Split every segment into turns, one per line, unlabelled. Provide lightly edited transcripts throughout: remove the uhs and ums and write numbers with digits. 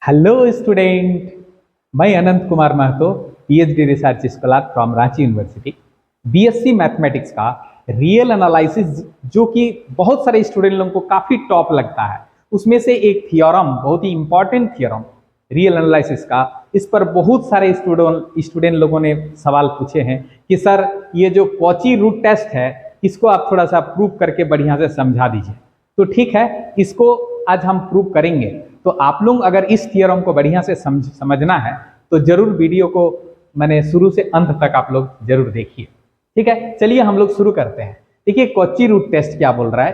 Hello student, मैं Anant Kumar Mahto, PhD research scholar from Ranchi university. BSc mathematics का real analysis जो कि बहुत सारे स्टूडेंट लोगों को काफ़ी टॉप लगता है, उसमें से एक थियोरम, बहुत ही इंपॉर्टेंट थियोरम रियल एनालिसिस का, इस पर बहुत सारे स्टूडेंट लोगों ने सवाल पूछे हैं कि सर ये जो कॉची रूट टेस्ट है इसको आप थोड़ा सा प्रूव करके बढ़िया से समझा दीजिए। तो ठीक है, इसको आज हम प्रूव करेंगे। तो आप लोग अगर इस थियोरम को बढ़िया से समझना है तो जरूर वीडियो को मैंने शुरू से अंत तक आप लोग जरूर देखिए। ठीक है, चलिए हम लोग शुरू करते हैं। देखिए कॉची रूट टेस्ट क्या बोल रहा है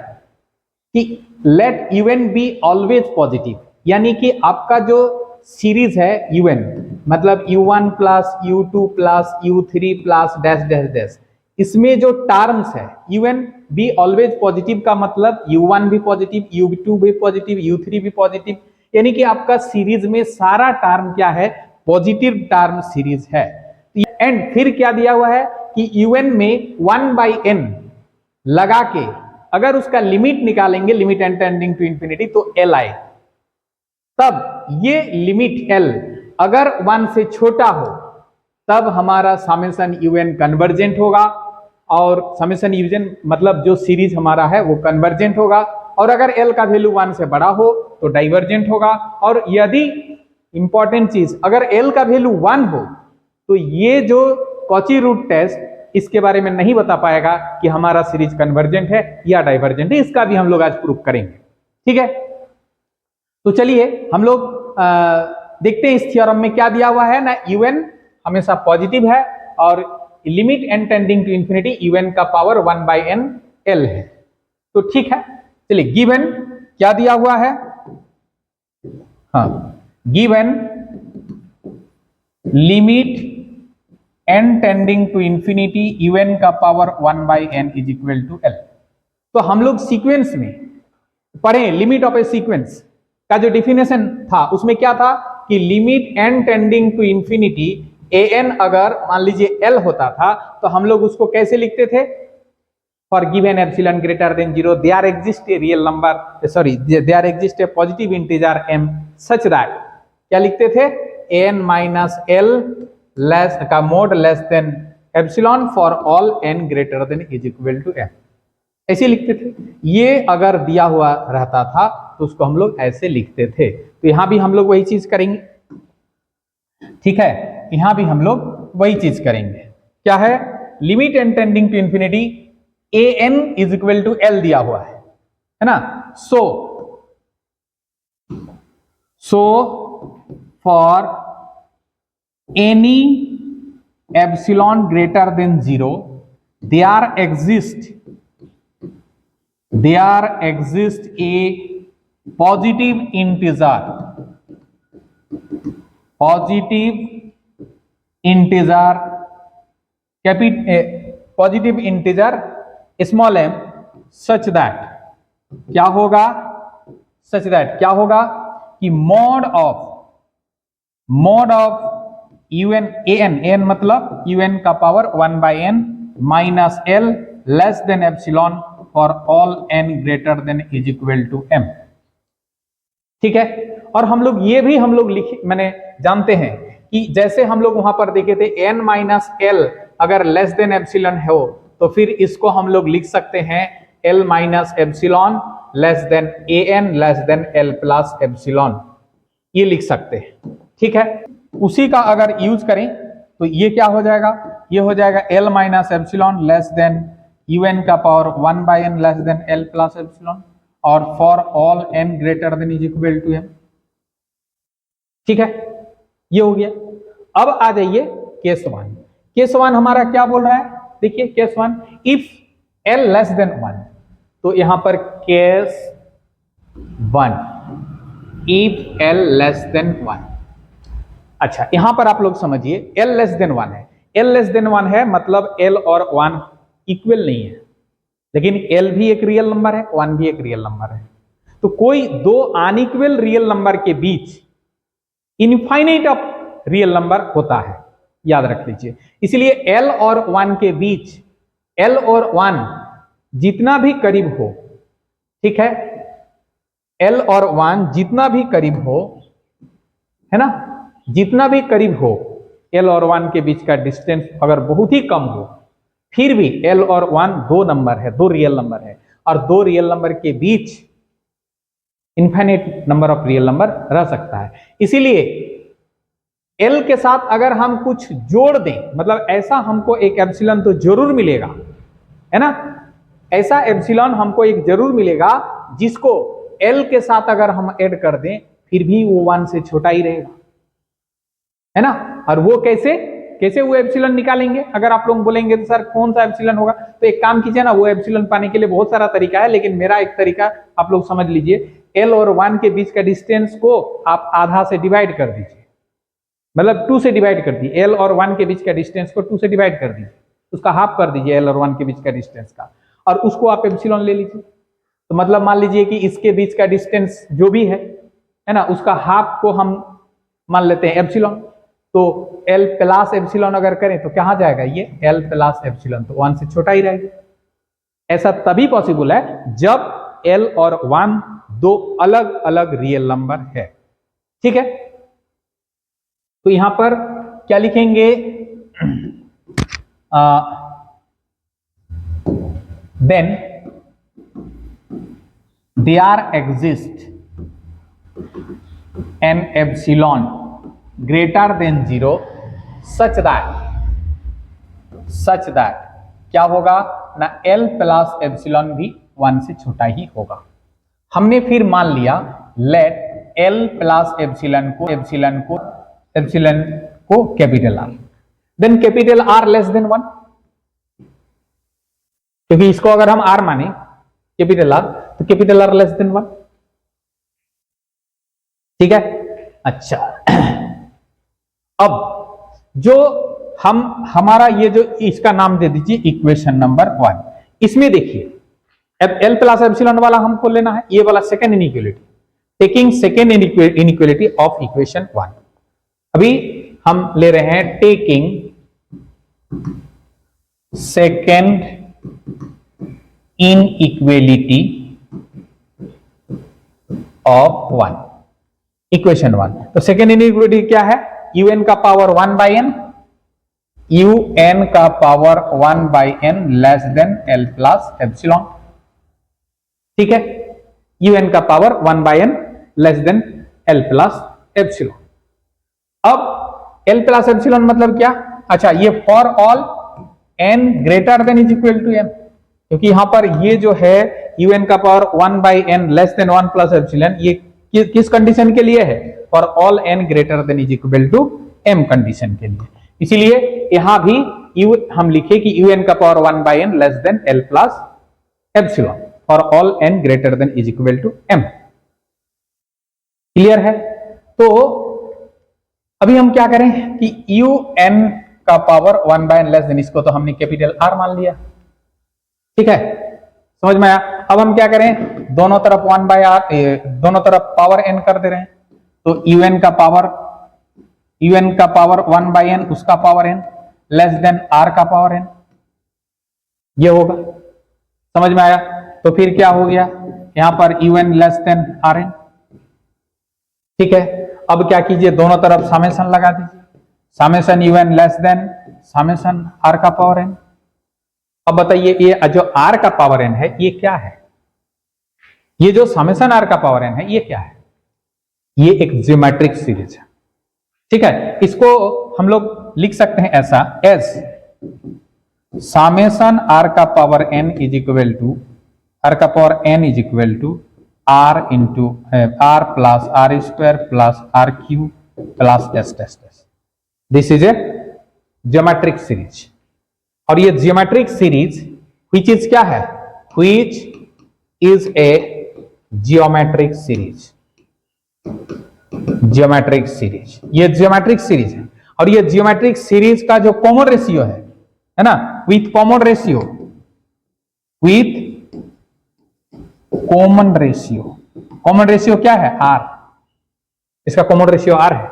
कि let u n be always positive, यानी कि आपका जो सीरीज है यूएन मतलब u1 plus u2 plus u3 plus dash dash dash, इसमें जो टर्म्स है यूएन बी ऑलवेज पॉजिटिव का मतलब u1 भी पॉजिटिव, u2 भी पॉजिटिव, u3 भी पॉजिटिव, यानी कि आपका सीरीज में सारा टर्म क्या है, पॉजिटिव टर्म सीरीज है। एंड फिर क्या दिया हुआ है कि यूएन में 1/n लगा के अगर उसका लिमिट निकालेंगे, limit n tending to infinity, तो एल आए। तब ये लिमिट एल अगर 1 से छोटा हो तब हमारा समेशन यूएन कन्वर्जेंट होगा, और समेशन यूएन मतलब जो सीरीज हमारा है वो कन्वर्जेंट होगा, और अगर एल का वैल्यू 1 से बड़ा हो तो डाइवर्जेंट होगा। और यदि इंपॉर्टेंट चीज, अगर एल का वैल्यू 1 हो तो ये जो कॉची रूट टेस्ट इसके बारे में नहीं बता पाएगा कि हमारा सीरीज कन्वर्जेंट है या डाइवर्जेंट है। इसका भी हम लोग आज प्रूफ करेंगे। ठीक है, तो चलिए हम लोग देखते हैं इस थ्योरम में क्या दिया हुआ है ना। यूएन हमेशा पॉजिटिव है और limit n tending to infinity u n का पावर 1/n एल है। तो ठीक है, चलिए गिवन क्या दिया हुआ है। हाँ, given limit n tending to infinity u n का power 1/n is equal to L. तो हम लोग सीक्वेंस में पढ़े, लिमिट ऑफ ए सीक्वेंस का जो डिफिनेशन था उसमें क्या था कि limit n tending to infinity an अगर मान लीजिए l होता था तो हम लोग उसको कैसे लिखते थे, for given epsilon greater than 0 there exist a real number, sorry there exist a positive integer m such that, क्या लिखते थे, an माइनस l लेस का mod less than epsilon for all n greater than is equal to m, ऐसे लिखते थे। ये अगर दिया हुआ रहता था तो उसको हम लोग ऐसे लिखते थे। तो यहां भी हम लोग वही चीज करेंगे। ठीक है, यहां भी हम लोग वही चीज करेंगे। क्या है, limit n tending to infinity a n is equal to L दिया हुआ है ना। So for any epsilon greater than 0 there exists a positive integer small m such that क्या होगा, कि मॉड ऑफ un an मतलब un का power 1/n minus L less than epsilon for all n greater than is equal to m। ठीक है, और हम लोग ये भी हम लोग मैंने जानते हैं कि जैसे हम लोग वहां पर देखे थे n माइनस एल अगर लेस देन एप्सिलॉन हो तो फिर इसको हम लोग लिख सकते हैं l minus epsilon less then an less than l plus epsilon, ये लिख सकते हैं। ठीक है, उसी का अगर यूज करें तो ये क्या हो जाएगा, ये हो जाएगा l minus epsilon less than un का power 1/n less than l plus epsilon, और for all n greater than is equal to m। ठीक है, ये हो गया। अब आ जाइए केस 1। केस 1 हमारा क्या बोल रहा है, देखिए case 1, if l less than 1, तो यहां पर case 1 if l less than 1। अच्छा, यहां पर आप लोग समझिए l लेस देन 1 है, l लेस देन 1 है मतलब l और 1 इक्वल नहीं है, लेकिन l भी एक रियल नंबर है, 1 भी एक रियल नंबर है। तो कोई दो अनइक्वल रियल नंबर के बीच इनफाइनाइट ऑफ रियल नंबर होता है, याद रख लीजिए। इसलिए l और 1 के बीच, l और 1 जितना भी करीब हो, ठीक है, l और 1 जितना भी करीब हो है ना, जितना भी करीब हो L और 1 के बीच का डिस्टेंस अगर बहुत ही कम हो, फिर भी L और 1 दो नंबर है, दो रियल नंबर है, और दो रियल नंबर के बीच infinite number of real number रह सकता है। इसीलिए L के साथ अगर हम कुछ जोड़ दें, मतलब ऐसा हमको एक एप्सिलॉन तो जरूर मिलेगा, है ना, ऐसा एप्सिलॉन हमको एक जरूर मिलेगा जिसको L के साथ अगर हम ऐड कर दें फिर भी वो 1 से छोटा ही रहेगा, है ना। और वो कैसे वो एप्सिलॉन निकालेंगे, अगर आप लोग बोलेंगे तो सर कौन सा एप्सिलॉन होगा, तो एक काम कीजिए ना, वो एप्सिलॉन पाने के लिए बहुत सारा तरीका है, लेकिन मेरा एक तरीका आप लोग समझ लीजिए, L और 1 के बीच का डिस्टेंस को आप आधा से डिवाइड कर दीजिए, मतलब 2 से डिवाइड कर दीजिए, L और 1 के बीच का डिस्टेंस को 2 से डिवाइड कर दीजिए, उसका हाफ कर दीजिए L और 1 के बीच का डिस्टेंस का, और उसको आप एप्सिलॉन ले लीजिए। तो मतलब मान लीजिए कि इसके बीच का डिस्टेंस जो भी है ना, उसका हाफ को हम मान लेते हैं एप्सिलॉन, तो L प्लस एप्सिलॉन अगर करें तो कहाँ जाएगा ये L प्लस एप्सिलॉन, तो 1 से छोटा ही रहेगा। ऐसा तभी पॉसिबल है जब L और 1 दो अलग अलग रियल नंबर है, ठीक है। तो यहां पर क्या लिखेंगे, then there exists an epsilon greater than 0 such that क्या होगा ना, L प्लस एप्सिलॉन भी 1 से छोटा ही होगा। हमने फिर मान लिया लेट L प्लस एप्सिलॉन को capital R, then capital R less than 1, क्योंकि इसको अगर हम R माने कैपिटल R, तो कैपिटल R लेस देन 1, ठीक है। अच्छा, अब जो हमारा ये जो इसका नाम दे दीजिए इक्वेशन नंबर 1, इसमें देखिए अब L प्लस एप्सिलॉन वाला हमको लेना है, ये वाला second inequality, taking second inequality of equation 1। अभी हम ले रहे हैं taking second inequality of 1, equation 1। तो सेकेंड इनइक्वालिटी क्या है, un का पावर 1 बाई n, un का power 1 by n less than L plus epsilon, ठीक है, un का power 1 by n less than L plus epsilon. अब L प्लस एप्सिलॉन मतलब क्या, अच्छा ये for all n greater than is equal to m, क्योंकि यहां पर ये जो है un का power 1 by n less than 1 plus epsilon, ये किस कंडीशन के लिए है, for all n greater than is equal to m condition के लिए। इसीलिए यहां भी हम लिखे कि un का power 1 by n less than L plus epsilon for all n greater than is equal to m, clear है। तो अभी हम क्या करें कि un का power 1 by n less than, इसको तो हमने कैपिटल R मान लिया, ठीक है, समझ में आया। अब हम क्या करें, दोनों तरफ 1 बाई r, दोनों तरफ पावर n कर दे रहे हैं, तो un का पावर 1 बाई n, उसका power n less then r का पावर n, ये होगा, समझ में आया। तो फिर क्या हो गया, यहां पर un लेस देन rn, ठीक है। अब क्या कीजिए, दोनों तरफ समेशन लगा दीजिए, summation un less than summation r का पावर n। अब बताइए ये जो r का पावर n है ये क्या है, ये जो समेशन r का पावर n है ये क्या है, ये एक ज्योमेट्रिक सीरीज है, ठीक है। इसको हम लोग लिख सकते हैं ऐसा, एज समेशन r का power n is equal to, r का power n is equal to r into r plus r square plus r cube plus s test, this is a geometric series. और ये geometric series which is क्या है, which is a geometric series, geometric series, ये geometric series है। और ये geometric series का जो कॉमन रेशियो है ना, with common ratio, with common ratio, common ratio क्या है r, इसका कॉमन रेशियो r है,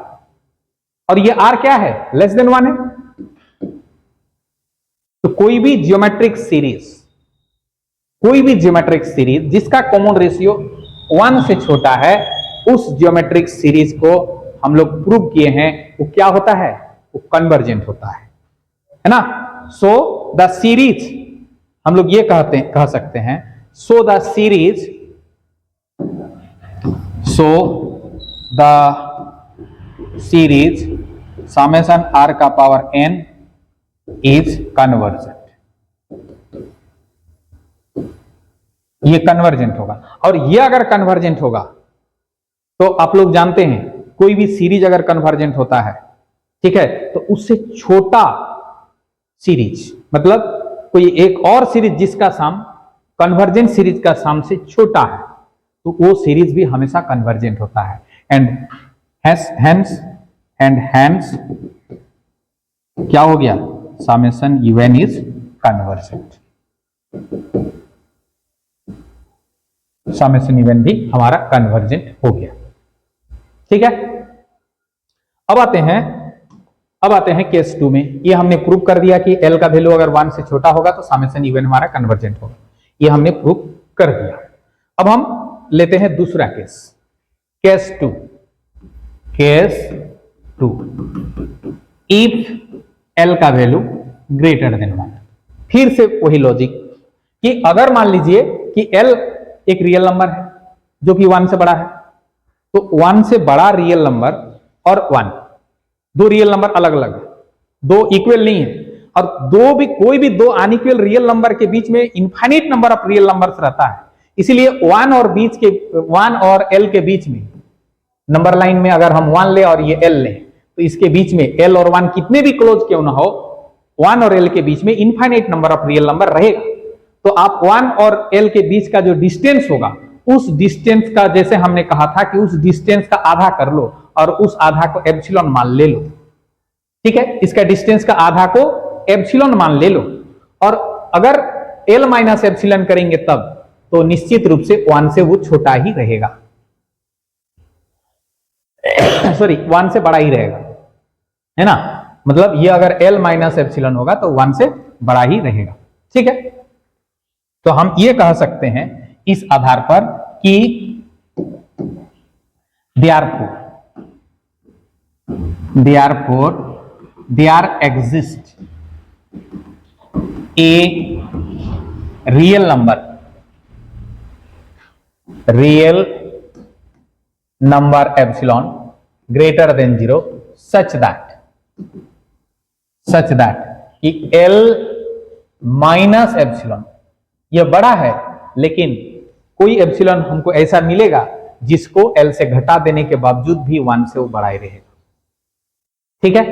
और ये r क्या है, लेस देन 1 है। तो कोई भी जियोमेट्रिक सीरीज जिसका कॉमन रेशियो 1 से छोटा है, उस जियोमेट्रिक सीरीज को हम लोग प्रूव किए हैं वो क्या होता है, वो कन्वर्जेंट होता है ना। सो द सीरीज, हम लोग ये कह सकते हैं, so the series, summation r का पावर n इज कन्वर्जेंट। ये कन्वर्जेंट होगा, और ये अगर कन्वर्जेंट होगा तो आप लोग जानते हैं कोई भी सीरीज अगर कन्वर्जेंट होता है, ठीक है, तो उससे छोटा सीरीज, मतलब कोई एक और सीरीज जिसका सम कन्वर्जेंट सीरीज का सम से छोटा है, तो वो सीरीज भी हमेशा कन्वर्जेंट होता है। एंड हेंस क्या हो गया, summation un is convergent. Summation un भी हमारा कन्वर्जेंट हो गया, ठीक है। अब आते हैं केस 2 में। ये हमने प्रूव कर दिया कि l का वैल्यू अगर 1 से छोटा होगा तो समेशन un हमारा कन्वर्जेंट होगा, ये हमने प्रूव कर दिया। अब हम लेते हैं दूसरा केस 2। इफ l का वैल्यू ग्रेटर देन 1, फिर से वही लॉजिक कि अगर मान लीजिए कि l एक रियल नंबर है जो कि 1 से बड़ा है, तो 1 से बड़ा रियल नंबर और 1, दो रियल नंबर अलग अलग है, दो इक्वल नहीं है, और कोई भी दो अनइक्वल रियल नंबर के बीच में infinite number of real numbers रहता है। इसीलिए 1 और l के बीच में नंबर लाइन में अगर हम 1 ले और ये l ले, तो इसके बीच में l और 1 कितने भी क्लोज क्यों ना हो, 1 और l के बीच में infinite number of real number रहेगा। तो आप 1 और l के बीच का जो डिस्टेंस होगा, उस डिस्टेंस का, जैसे हमने कहा था कि उस डिस्टेंस का आधा कर लो और उस आधा को एप्सिलॉन मान ले लो, ठीक है। इसका डिस्टेंस का आधा को एप्सिलॉन मान ले लो, और अगर l माइनस एप्सिलॉन करेंगे तब तो निश्चित रूप से 1 से वो छोटा ही रहेगा, सॉरी 1 से बड़ा ही रहेगा, है ना। मतलब ये अगर l माइनस एप्सिलॉन होगा तो 1 से बड़ा ही रहेगा, ठीक है। तो हम ये कह सकते हैं इस आधार पर कि there exist a real number epsilon greater than 0 such that कि l माइनस एप्सिलॉन यह बड़ा है, लेकिन कोई एप्सिलॉन हमको ऐसा मिलेगा जिसको l से घटा देने के बावजूद भी 1 से वो बड़ा ही रहेगा, ठीक है।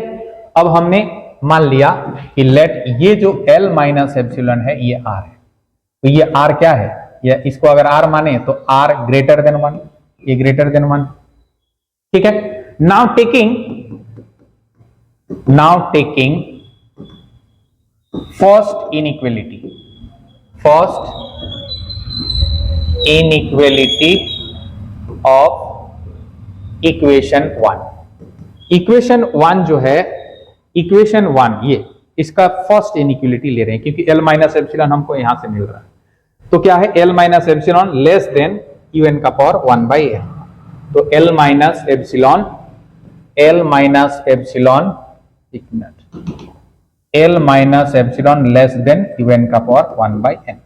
अब हमने मान लिया कि लेट ये जो l माइनस एप्सिलॉन है ये r है, तो ये r क्या है, या इसको अगर r माने तो r ग्रेटर देन 1, ये ग्रेटर देन 1, ठीक है। Now taking first inequality of equation 1 जो है, इक्वेशन 1 ये इसका फर्स्ट इनइक्वालिटी ले रहे हैं, क्योंकि l माइनस एप्सिलॉन हमको यहां से मिल रहा है। तो क्या है, l minus epsilon less than un का पावर 1/n, तो l minus epsilon less than un का पावर 1/n।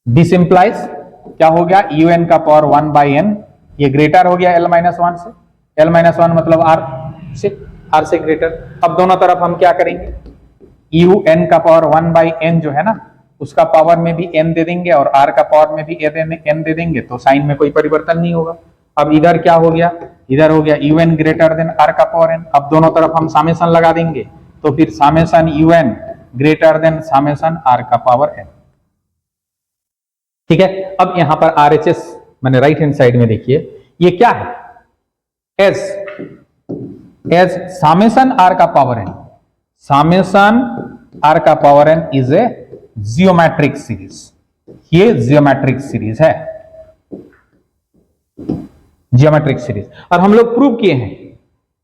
दिस इंप्लाइज क्या हो गया, un का पावर 1/n ये ग्रेटर हो गया l माइनस 1 से, l माइनस 1 मतलब r से ग्रेटर। अब दोनों तरफ हम क्या करेंगे, un का पावर 1/n जो है ना, उसका पावर में भी n दे देंगे और r का पावर में भी n दे देंगे, तो साइन में कोई परिवर्तन नहीं होगा। अब इधर क्या हो गया, इधर हो गया un ग्रेटर देन r का पावर n। अब दोनों तरफ हम समेशन लगा देंगे, तो फिर summation un greater than summation r का पावर n, ठीक है। अब यहां पर RHS मैंने राइट हैंड साइड में देखिए, ये क्या है, एज समेशन r का पावर n, समेशन r का power n is a geometric series, ये जियोमेट्रिक सीरीज है, जियोमेट्रिक सीरीज। और हम लोग प्रूव किए हैं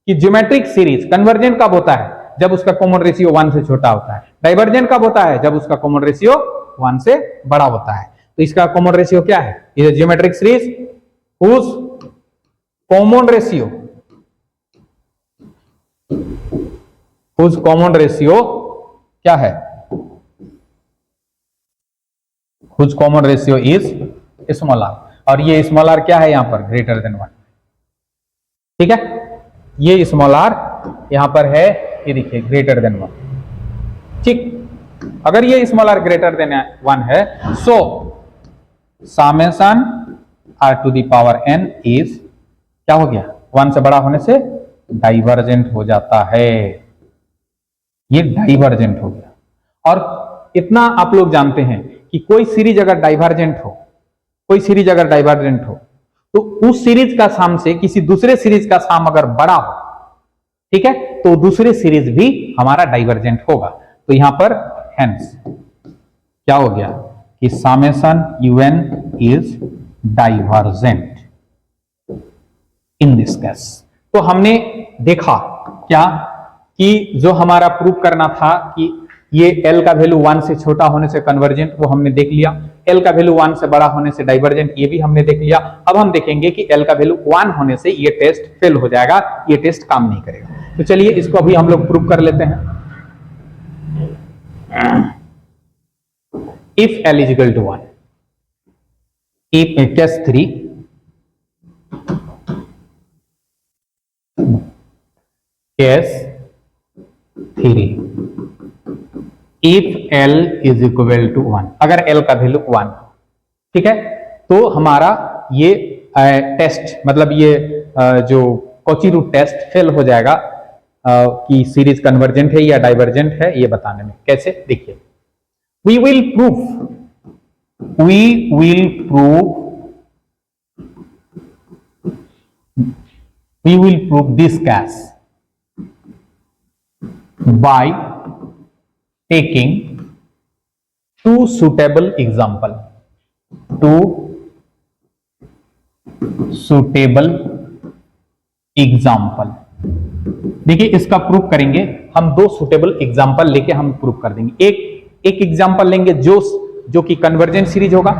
कि जियोमेट्रिक सीरीज कन्वर्जेंट कब होता है, जब उसका कॉमन रेशियो 1 से छोटा होता है। डाइवर्जेंट कब होता है, जब उसका कॉमन रेशियो 1 से बड़ा होता है। तो इसका कॉमन रेशियो क्या है, ये geometric series whose common ratio whose common ratio क्या है, whose common ratio is small r, और ये स्मॉल आर क्या है यहां पर ग्रेटर देन 1। ठीक है, ये स्मॉल आर यहां पर है, ये देखिए ग्रेटर देन 1। ठीक, अगर ये स्मॉल आर ग्रेटर देन 1 है, so summation r to the power n is क्या हो गया, 1 से बड़ा होने से डाइवर्जेंट हो जाता है, ये डाइवर्जेंट हो गया। और इतना आप लोग जानते हैं कि कोई सीरीज अगर डाइवर्जेंट हो, कोई सीरीज अगर डाइवर्जेंट हो, तो उस सीरीज का साम से किसी दूसरे सीरीज का साम अगर बड़ा हो, ठीक है, तो दूसरे सीरीज भी हमारा डाइवर्जेंट होगा। तो यहां पर हेंस क्या हो गया कि summation un is divergent in this case. तो हमने देखा क्या कि जो हमारा प्रूव करना था कि ये L का वैल्यू 1 से छोटा होने से कन्वर्जेंट, वो हमने देख लिया। L का वैल्यू 1 से बड़ा होने से डाइवर्जेंट, ये भी हमने देख लिया। अब हम देखेंगे कि L का वैल्यू 1 होने से ये टेस्ट फेल हो जाएगा, ये टेस्ट काम नहीं करेगा। तो चलिए इसको अभी हम लोग प्रूव कर लेते हैं। If L is equal to 1, if test 3, case 3, if L is equal to 1, अगर L का वैल्यू 1, ठीक है, तो हमारा ये टेस्ट मतलब ये जो कॉची रूट टेस्ट फेल हो जाएगा कि सीरीज कन्वर्जेंट है या डाइवर्जेंट है, ये बताने में। कैसे, देखिए, we will prove this case by taking two suitable example, देखिए इसका प्रूफ करेंगे हम, दो सुटेबल एग्जाम्पल लेके हम प्रूफ कर देंगे। एक एग्जाम्पल लेंगे जो कि कन्वर्जेंट सीरीज होगा,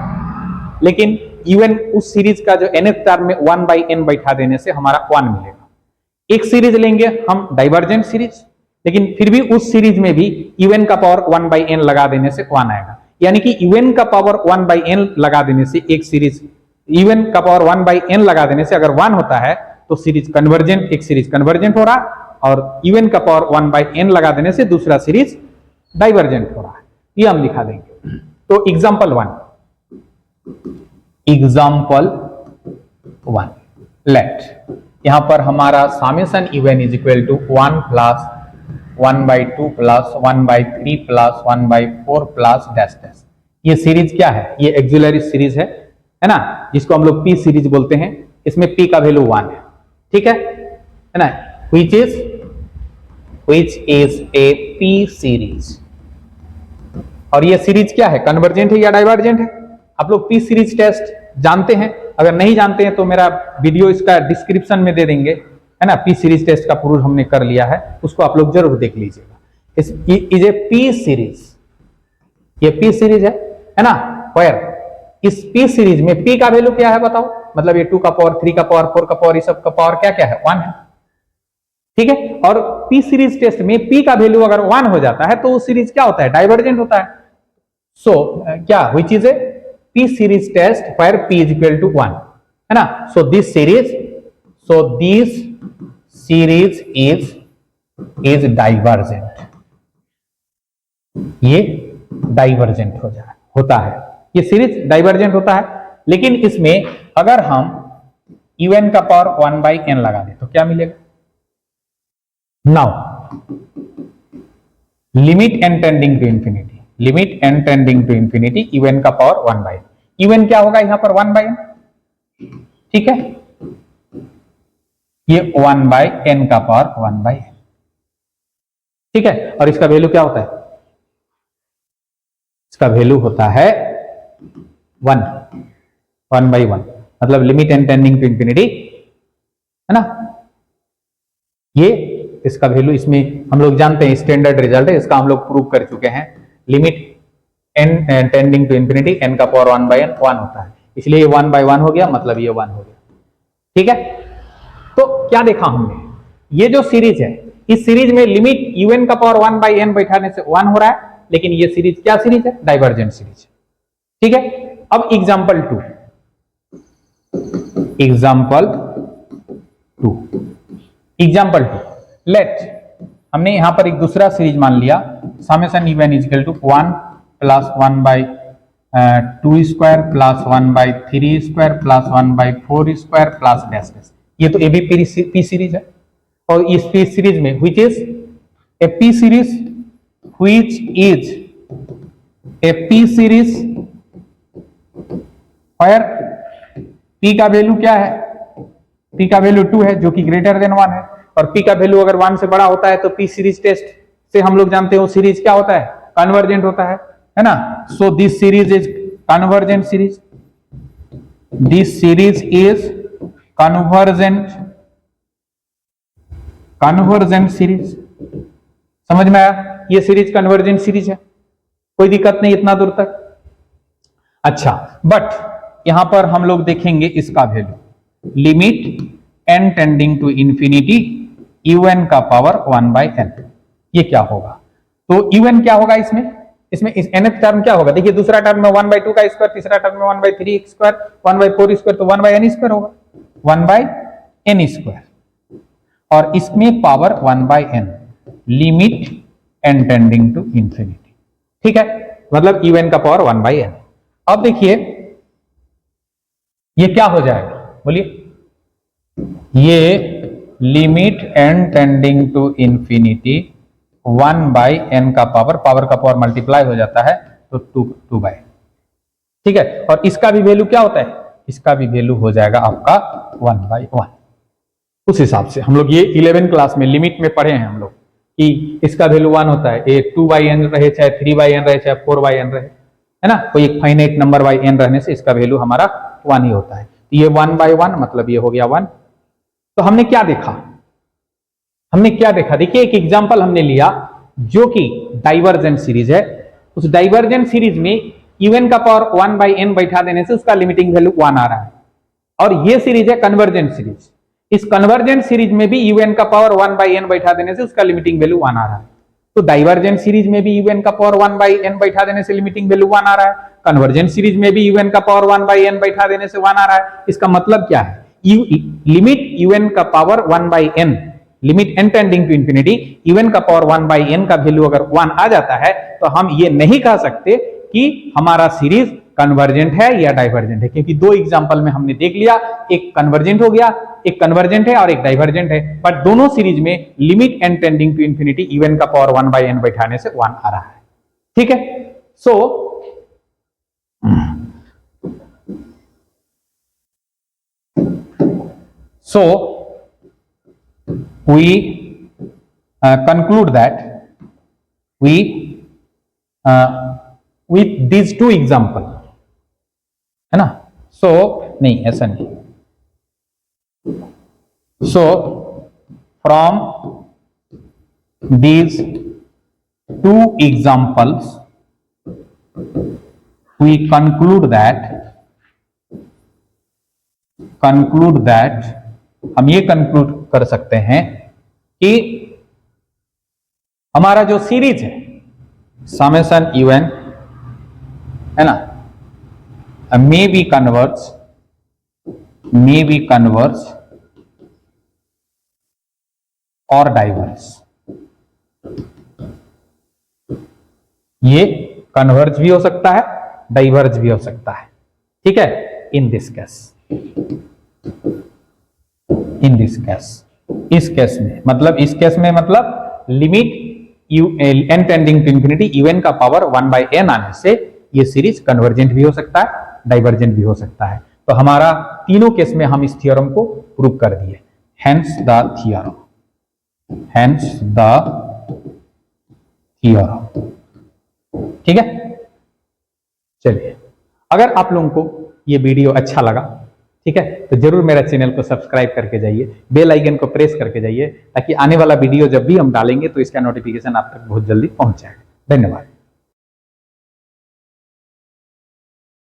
लेकिन इवन उस सीरीज का जो nth टर्म में 1 by n बैठा देने से हमारा 1 मिलेगा। एक सीरीज लेंगे हम डाइवर्जेंट सीरीज, लेकिन फिर भी उस सीरीज में भी un का पावर 1 by n लगा देने से 1 आएगा। यानी कि un का पावर 1 by n लगा देने से एक सीरीज, un का पावर 1 by n लगा देने से अगर 1 होता है तो सीरीज कन्वर्जेंट, एक सीरीज कन्वर्जेंट हो रहा है, और un का पावर 1 by n लगा देने से दूसरा सीरीज डाइवर्जेंट हो रहा है। ये हम लिखा देंगे। तो एग्जाम्पल 1, लेट यहां पर हमारा summation un is equal to 1 plus 1 by 2 plus 1 by 3 plus 1 by 4 plus dash dash. ये सीरीज क्या है, ये एक्सिलरी सीरीज है ना, जिसको हम लोग P सीरीज बोलते हैं। इसमें P का वैल्यू 1 है, ठीक है ना, which is a P series. और ये सीरीज क्या है, कन्वर्जेंट है या डाइवर्जेंट है? आप लोग P सीरीज टेस्ट जानते हैं, अगर नहीं जानते हैं तो मेरा वीडियो इसका डिस्क्रिप्शन में दे देंगे, है ना। P सीरीज टेस्ट का प्रूफ हमने कर लिया है, उसको आप लोग जरूर देख लीजिएगा। इज ए P सीरीज, ये P सीरीज है ना। वेयर इस P सीरीज में P का वैल्यू क्या है बताओ, मतलब ये 2 का पावर 3 का पावर 4 का पावर, ये सब का पावर क्या क्या है, 1 है, ठीक है। और P सीरीज टेस्ट में P का वैल्यू अगर 1 हो जाता है तो वो सीरीज क्या होता है, डाइवर्जेंट होता है। सो क्या, which is a P series test where P is equal to 1, है ना। So this series is divergent, ये डाइवर्जेंट होता है, ये सीरीज डाइवर्जेंट होता है। लेकिन इसमें अगर हम un का पावर 1 by n लगा दें तो क्या मिलेगा, now limit n tending to infinity, limit n tending to infinity un का पावर 1 by n, un क्या होगा यहां पर 1 by n, ठीक है, ये 1 by n का पावर 1 by n, ठीक है। और इसका वैल्यू क्या होता है, इसका वैल्यू होता है 1 by 1, मतलब limit n tending to infinity, है ना। ये इसका वैल्यू, इसमें हम लोग जानते हैं स्टैंडर्ड रिजल्ट है, इसका हम लोग प्रूव कर चुके हैं। Limit n tending to infinity n का पावर 1 by n 1 होता है, इसलिए ये 1 by 1 हो गया, मतलब ये 1 हो गया, ठीक है। तो क्या देखा हमने, ये जो सीरीज है इस सीरीज में लिमिट un का पावर 1 बाई n बैठाने से 1 हो रहा है, लेकिन ये सीरीज क्या सीरीज है? Divergent series. ठीक है, अब एग्जाम्पल 2, लेट हमने यहां पर एक दूसरा सीरीज मान लिया, summation un is equal to 1 plus 1 by 2 square plus 1 by 3 square plus 1 by 4 square plus dash dash. ये तो ए बी पी सीरीज है, और इस पी सीरीज में which is a p series और p का वैल्यू क्या है? p का वैल्यू 2 है जो कि ग्रेटर देन 1 है, और p का वैल्यू अगर 1 से बड़ा होता है तो p सीरीज टेस्ट से हम लोग जानते हैं वो सीरीज क्या होता है? कन्वर्जेंट होता है ना। So this series is convergent series, this series is convergent series. समझ में आया? ये सीरीज कन्वर्जेंट सीरीज है, कोई दिक्कत नहीं इतना दूर तक। अच्छा, बट यहां पर हम लोग देखेंगे इसका value, limit n tending to infinity un का पावर 1 बाई n, ये क्या होगा? तो un क्या होगा इसमें इस nth टर्म क्या होगा? देखिए दूसरा टर्म में 1 बाई 2 का स्क्वायर, तीसरा टर्म में 1 बाई 3 स्क्वायर, 1 बाई 4 स्क्वायर, तो 1 बाई n स्क्वायर होगा, 1 बाई n स्क्वायर, और इसमें power 1 by n, limit n tending to infinity. ठीक है, मतलब un का पावर 1 बाई n। अब देखिए ये क्या हो जाएगा, बोलिए? ये limit n tending to infinity 1 by n का पावर का पावर मल्टीप्लाई हो जाता है तो 2 बाई। ठीक है, और इसका भी वैल्यू क्या होता है? इसका भी वैल्यू हो जाएगा आपका 1 बाई 1। उस हिसाब से हम लोग ये 11 क्लास में लिमिट में पढ़े हैं हम लोग कि इसका वैल्यू 1 होता है, ये 2 बाई n रहे, चाहे 3 बाई n रहे, चाहे 4 बाई n रहे, है ना। कोई एक फाइनाइट नंबर बाई n रहने से इसका वैल्यू हमारा 1 ही होता है। तो ये 1 बाई 1 मतलब ये हो गया 1। तो हमने क्या देखा? देखिए एक एग्जांपल हमने लिया जो कि डाइवर्जेंट सीरीज है। उस डाइवर्जेंट सीरीज में un का पावर 1 बाई n बैठा देने से उसका लिमिटिंग वैल्यू 1 आ रहा है, और ये सीरीज है कन्वर्जेंट सीरीज। इस कन्वर्जेंट सीरीज में भी un का पावर 1 बाई n बैठा देने से उसका लिमिटिंग वैल्यू 1 आ रहा है। तो डाइवर्जेंट सीरीज में भी un का पावर 1 बाई n बैठा देने से लिमिटिंग वैल्यू 1 आ रहा है, कन्वर्जेंट सीरीज में भी un का पावर 1 बाई n बैठा देने से 1 आ रहा है। इसका मतलब क्या है? लिमिट un का power 1 by n, limit n tending to infinity un का पावर 1 बाई n का वैल्यू अगर 1 आ जाता है तो हम ये नहीं कह सकते कि हमारा सीरीज कन्वर्जेंट है या डाइवर्जेंट है, क्योंकि दो एग्जांपल में हमने देख लिया, एक कन्वर्जेंट हो गया, एक कन्वर्जेंट है और एक डाइवर्जेंट है। बट दोनों सीरीज में limit n tending to infinity un का पावर 1 बाई n बैठाने से 1 आ रहा है। ठीक है, so we conclude that with these two example, है ना। so नहीं, ऐसा नहीं। so from these two examples we conclude that हम ये कंक्लूड कर सकते हैं कि हमारा जो सीरीज है समेशन un, है ना, मे बी कन्वर्स और डाइवर्स। ये कन्वर्ज भी हो सकता है, डाइवर्ज भी हो सकता है। ठीक है, इन दिस केस, इस केस में मतलब limit n tending to infinity un का पावर 1 बाई n आने से ये सीरीज कन्वर्जेंट भी हो सकता है, डाइवर्जेंट भी हो सकता है। तो हमारा तीनों केस में हम इस थ्योरम को प्रूव कर दिए, हेंस द थ्योरम। ठीक है, चलिए, अगर आप लोगों को ये वीडियो अच्छा लगा, ठीक है, तो जरूर मेरा चैनल को सब्सक्राइब करके जाइए, बेल आइकन को प्रेस करके जाइए, ताकि आने वाला वीडियो जब भी हम डालेंगे तो इसका नोटिफिकेशन आप तक बहुत जल्दी पहुंच जाएगा। धन्यवाद।